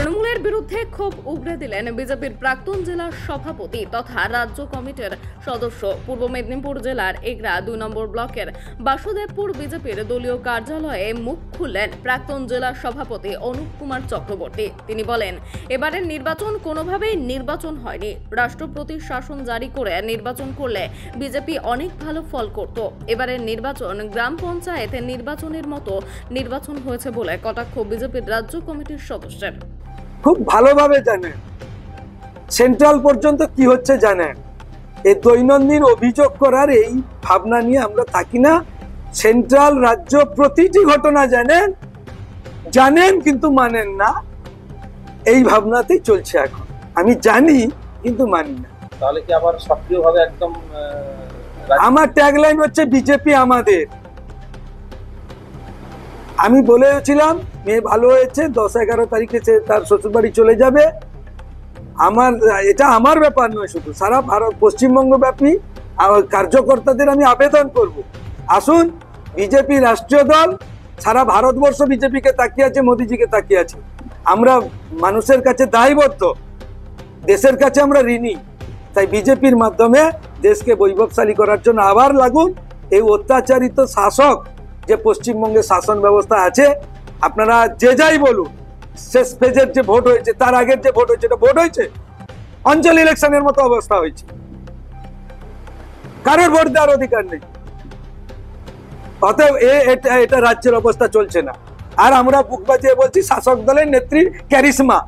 তৃণমূলের বিরুদ্ধে ক্ষোভ উগরে দিলেন বিজেপির প্রাক্তন জেলা সভাপতি তথা রাজ্য কমিটির সদস্য। পূর্ব মেদিনীপুর জেলার এগরা ২ নম্বর ব্লকের বাসুদেবপুর বিজেপির দলীয় কার্যালয়ে মুখ খুললেন প্রাক্তন জেলা সভাপতি অনুপ কুমার চক্রবর্তী। তিনি বলেন, এবারের নির্বাচন কোনোভাবেই নির্বাচন হয়নি। রাষ্ট্রপতি শাসন জারি করে নির্বাচন করলে বিজেপি অনেক ভালো ফল করত। এবারের নির্বাচন গ্রাম পঞ্চায়েতের নির্বাচনের মতো নির্বাচন হয়েছে বলে কটাক্ষ বিজেপির রাজ্য কমিটির সদস্যের। খুব ভালোভাবে জানেন, সেন্ট্রাল পর্যন্ত কি হচ্ছে জানেন। এই দৈনন্দিন অভিযোগ করার এই ভাবনা নিয়ে আমরা থাকি না। সেন্ট্রাল রাজ্য প্রতিটি ঘটনা জানেন কিন্তু মানেন না, এই ভাবনাতেই চলছে এখন। আমি জানি কিন্তু মানি না। তাহলে কি আবার সক্রিয়ভাবে একদম আমার ট্যাগলাইন হচ্ছে বিজেপি আমাদের। আমি বলেছিলাম মেয়ে ভালো হয়েছে, 10-11 তারিখে সে তার শ্বশুরবাড়ি চলে যাবে। এটা আমার ব্যাপার নয়, শুধু সারা ভারত পশ্চিমবঙ্গ ব্যাপী কার্যকর্তাদের আমি আবেদন করব, আসুন বিজেপি রাষ্ট্রীয় দল সারা ভারতবর্ষ বিজেপিকে তাকিয়ে আছে, মোদিজিকে তাকিয়ে আছে। আমরা মানুষের কাছে দায়বদ্ধ, দেশের কাছে আমরা ঋণী। তাই বিজেপির মাধ্যমে দেশকে বৈভবশালী করার জন্য আবার লাগুন। এই অত্যাচারিত শাসক যে পশ্চিমবঙ্গের শাসন ব্যবস্থা আছে, আপনারা যে যাই বলুন, শেষ ফেজের যে ভোট হয়েছে, তার আগের যে ভোট হয়েছে, এটা ভোট হয়েছে, অঞ্চল ইলেকশনের মতো অবস্থা হয়েছে। কারোর ভোট দেওয়ার অধিকার নেই। অতএব এটা রাজ্যের অবস্থা চলছে না। আর আমরা বুক বাজিয়ে বলছি, শাসক দলের নেত্রীর ক্যারিশমা,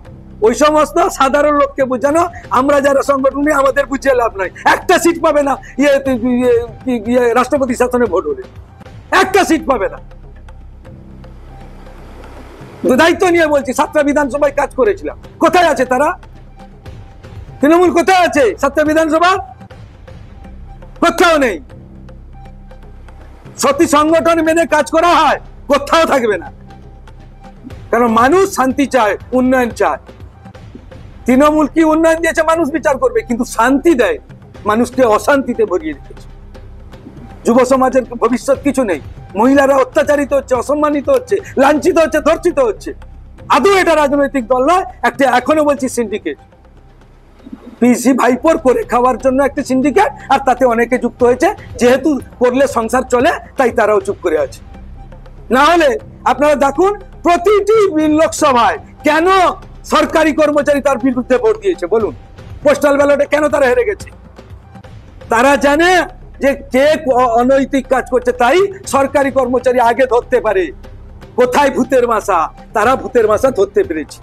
ওই সমস্ত সাধারণ লোককে বোঝানো, আমরা যারা সংগঠন আমাদের বুঝিয়ে লাভ নাই। একটা সিট পাবে না রাষ্ট্রপতি শাসনে ভোট হলে, একটা সিট পাবে না। দায়িত্ব নিয়ে বলছি, 7টা বিধানসভায় কাজ করেছিলাম। কোথায় আছে তারা? তৃণমূল কোথায় আছে? 7টা বিধানসভা কোথাও নেই। সত্যি সংগঠন মেনে কাজ করা হয়, কোথাও থাকবে না। কারণ মানুষ শান্তি চায়, উন্নয়ন চায়। তৃণমূল কি উন্নয়ন দিয়েছে মানুষ বিচার করবে, কিন্তু শান্তি দেয়, মানুষকে অশান্তিতে ভরিয়ে রেখেছে। যুব সমাজের ভবিষ্যৎ কিছু নেই। মহিলারা অত্যাচারিত হচ্ছে, অসম্মানিত হচ্ছে, লাঞ্ছিত হচ্ছে, ধর্ষিত হচ্ছে। আদৌ এটা রাজনৈতিক দল নয়, একটা এখনো বলছি সিন্ডিকেট। পিসি ভাইপোর করে খাওয়ার জন্য একটা সিন্ডিকেট, আর তাতে অনেকে যুক্ত হয়েছে। যেহেতু করলে সংসার চলে, তাই তারাও চুপ করে আছে। না হলে আপনারা দেখুন, প্রতিটি লোকসভায় কেন সরকারি কর্মচারী তার বিরুদ্ধে ভোট দিয়েছে বলুন? পোস্টাল ব্যালটে কেন তারা হেরে গেছে? তারা জানে যে কে অনৈতিক কাজ করছে, তাই সরকারি কর্মচারী আগে ধরতে পারে। কোথায় ভূতের মাসা, তারা ভূতের মাসা ধরতে পেরেছে।